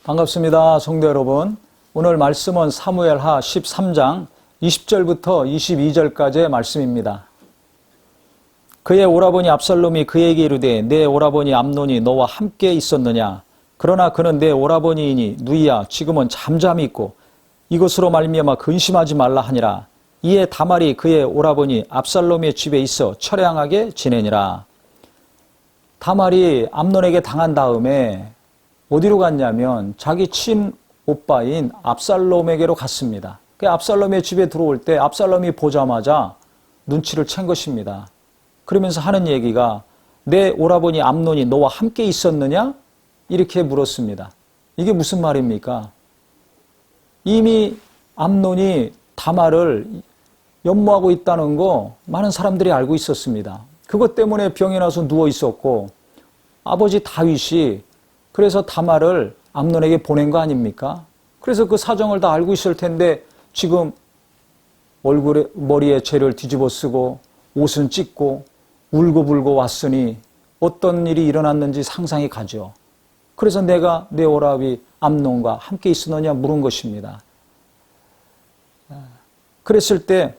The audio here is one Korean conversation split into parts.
반갑습니다. 성도 여러분. 오늘 말씀은 사무엘하 13장 20절부터 22절까지의 말씀입니다. 그의 오라버니 압살롬이 그에게 이르되 내 오라버니 암논이 너와 함께 있었느냐? 그러나 그는 내 오라버니이니 누이야 지금은 잠잠히 있고 이것으로 말미암아 근심하지 말라 하니라. 이에 다말이 그의 오라버니 압살롬의 집에 있어 처량하게 지내니라. 다말이 암논에게 당한 다음에 어디로 갔냐면 자기 친오빠인 압살롬에게로 갔습니다. 그 압살롬의 집에 들어올 때 압살롬이 보자마자 눈치를 챈 것입니다. 그러면서 하는 얘기가 내 오라버니 암논이 너와 함께 있었느냐? 이렇게 물었습니다. 이게 무슨 말입니까? 이미 암논이 다말을 연모하고 있다는 거 많은 사람들이 알고 있었습니다. 그것 때문에 병이 나서 누워 있었고 아버지 다윗이 그래서 다말을 암논에게 보낸 거 아닙니까? 그래서 그 사정을 다 알고 있을 텐데 지금 머리에 죄를 뒤집어 쓰고 옷은 찢고 울고불고 왔으니 어떤 일이 일어났는지 상상이 가죠. 그래서 내가 내 오라비 암논과 함께 있었느냐 물은 것입니다. 그랬을 때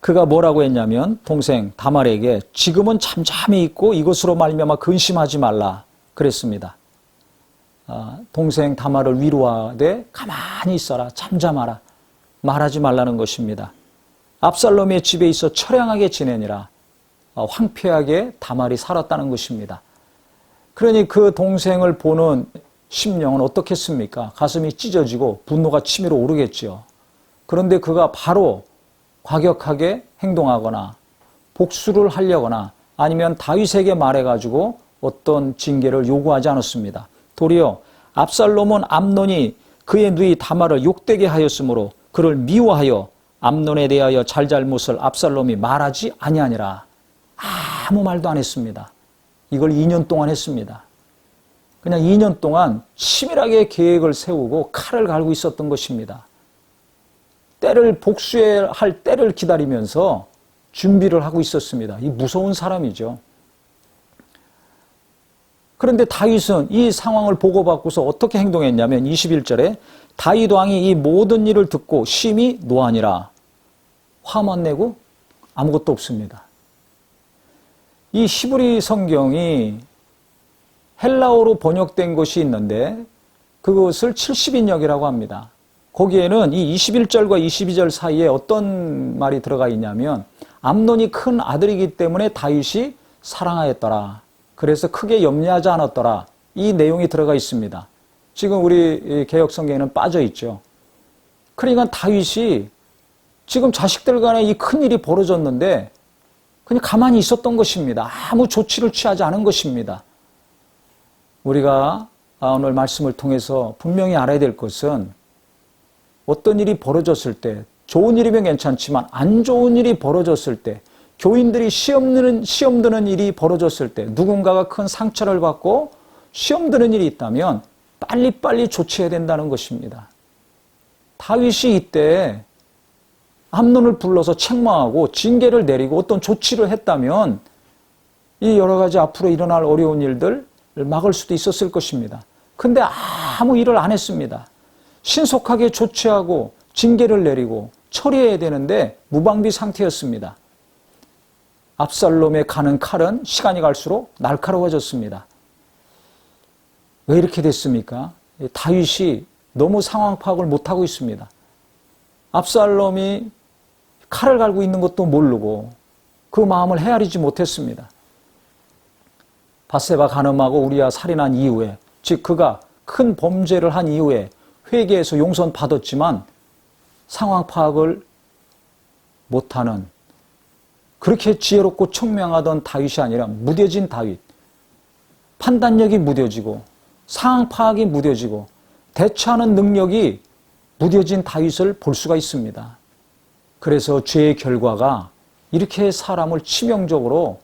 그가 뭐라고 했냐면 동생 다말에게 지금은 잠잠히 있고 이것으로 말미암아 근심하지 말라 그랬습니다. 동생 다말을 위로하되 가만히 있어라 잠잠하라 말하지 말라는 것입니다. 압살롬의 집에 있어 처량하게 지내니라. 황폐하게 다말이 살았다는 것입니다. 그러니 그 동생을 보는 심령은 어떻겠습니까? 가슴이 찢어지고 분노가 치밀어 오르겠죠. 그런데 그가 바로 과격하게 행동하거나 복수를 하려거나 아니면 다윗에게 말해가지고 어떤 징계를 요구하지 않았습니다. 도리어 압살롬은 암논이 그의 누이 다말을 욕되게 하였으므로 그를 미워하여 암논에 대하여 잘잘못을 압살롬이 말하지 아니하니라. 아무 말도 안 했습니다. 이걸 2년 동안 했습니다. 그냥 2년 동안 치밀하게 계획을 세우고 칼을 갈고 있었던 것입니다. 때를 복수해야 할 때를 기다리면서 준비를 하고 있었습니다. 이 무서운 사람이죠. 그런데 다윗은 이 상황을 보고받고서 어떻게 행동했냐면 21절에 다윗 왕이 이 모든 일을 듣고 심히 노하니라. 화만 내고 아무것도 없습니다. 이 히브리 성경이 헬라어로 번역된 것이 있는데 그것을 70인역이라고 합니다. 거기에는 이 21절과 22절 사이에 어떤 말이 들어가 있냐면 암논이 큰 아들이기 때문에 다윗이 사랑하였더라. 그래서 크게 염려하지 않았더라. 이 내용이 들어가 있습니다. 지금 우리 개역성경에는 빠져 있죠. 그러니까 다윗이 지금 자식들 간에 이 큰일이 벌어졌는데 그냥 가만히 있었던 것입니다. 아무 조치를 취하지 않은 것입니다. 우리가 오늘 말씀을 통해서 분명히 알아야 될 것은 어떤 일이 벌어졌을 때 좋은 일이면 괜찮지만 안 좋은 일이 벌어졌을 때 교인들이 시험 드는 일이 벌어졌을 때 누군가가 큰 상처를 받고 시험 드는 일이 있다면 빨리빨리 조치해야 된다는 것입니다. 다윗이 이때 암논을 불러서 책망하고 징계를 내리고 어떤 조치를 했다면 이 여러 가지 앞으로 일어날 어려운 일들을 막을 수도 있었을 것입니다. 근데 아무 일을 안 했습니다. 신속하게 조치하고 징계를 내리고 처리해야 되는데 무방비 상태였습니다. 압살롬에 가는 칼은 시간이 갈수록 날카로워졌습니다. 왜 이렇게 됐습니까? 다윗이 너무 상황 파악을 못하고 있습니다. 압살롬이 칼을 갈고 있는 것도 모르고 그 마음을 헤아리지 못했습니다. 밧세바 간음하고 우리아 살인한 이후에 즉 그가 큰 범죄를 한 이후에 회개해서 용서 받았지만 상황 파악을 못하는 그렇게 지혜롭고 총명하던 다윗이 아니라 무뎌진 다윗. 판단력이 무뎌지고 상황 파악이 무뎌지고 대처하는 능력이 무뎌진 다윗을 볼 수가 있습니다. 그래서 죄의 결과가 이렇게 사람을 치명적으로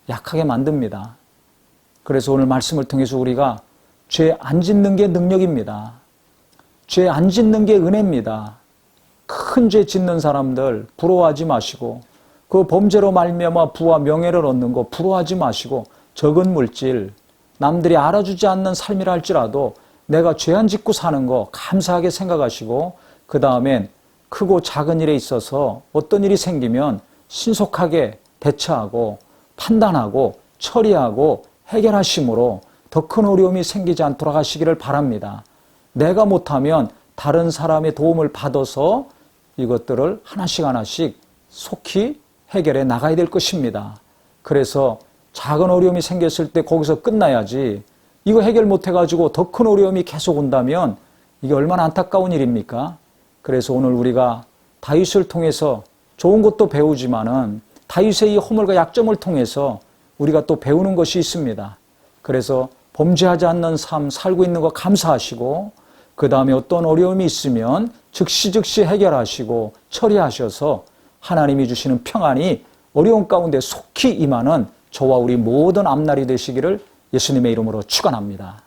약하게 만듭니다. 그래서 오늘 말씀을 통해서 우리가 죄 안 짓는 게 능력입니다. 죄 안 짓는 게 은혜입니다. 큰 죄 짓는 사람들 부러워하지 마시고 그 범죄로 말미암아 부와 명예를 얻는 거 부러워하지 마시고 적은 물질, 남들이 알아주지 않는 삶이라 할지라도 내가 죄 안 짓고 사는 거 감사하게 생각하시고 그 다음엔 크고 작은 일에 있어서 어떤 일이 생기면 신속하게 대처하고 판단하고 처리하고 해결하심으로 더 큰 어려움이 생기지 않도록 하시기를 바랍니다. 내가 못하면 다른 사람의 도움을 받아서 이것들을 하나씩 하나씩 속히 해결해 나가야 될 것입니다. 그래서 작은 어려움이 생겼을 때 거기서 끝나야지 이거 해결 못해가지고 더 큰 어려움이 계속 온다면 이게 얼마나 안타까운 일입니까? 그래서 오늘 우리가 다윗을 통해서 좋은 것도 배우지만은 다윗의 이 허물과 약점을 통해서 우리가 또 배우는 것이 있습니다. 그래서 범죄하지 않는 삶 살고 있는 거 감사하시고 그 다음에 어떤 어려움이 있으면 즉시 해결하시고 처리하셔서 하나님이 주시는 평안이 어려운 가운데 속히 임하는 저와 우리 모든 앞날이 되시기를 예수님의 이름으로 축원합니다.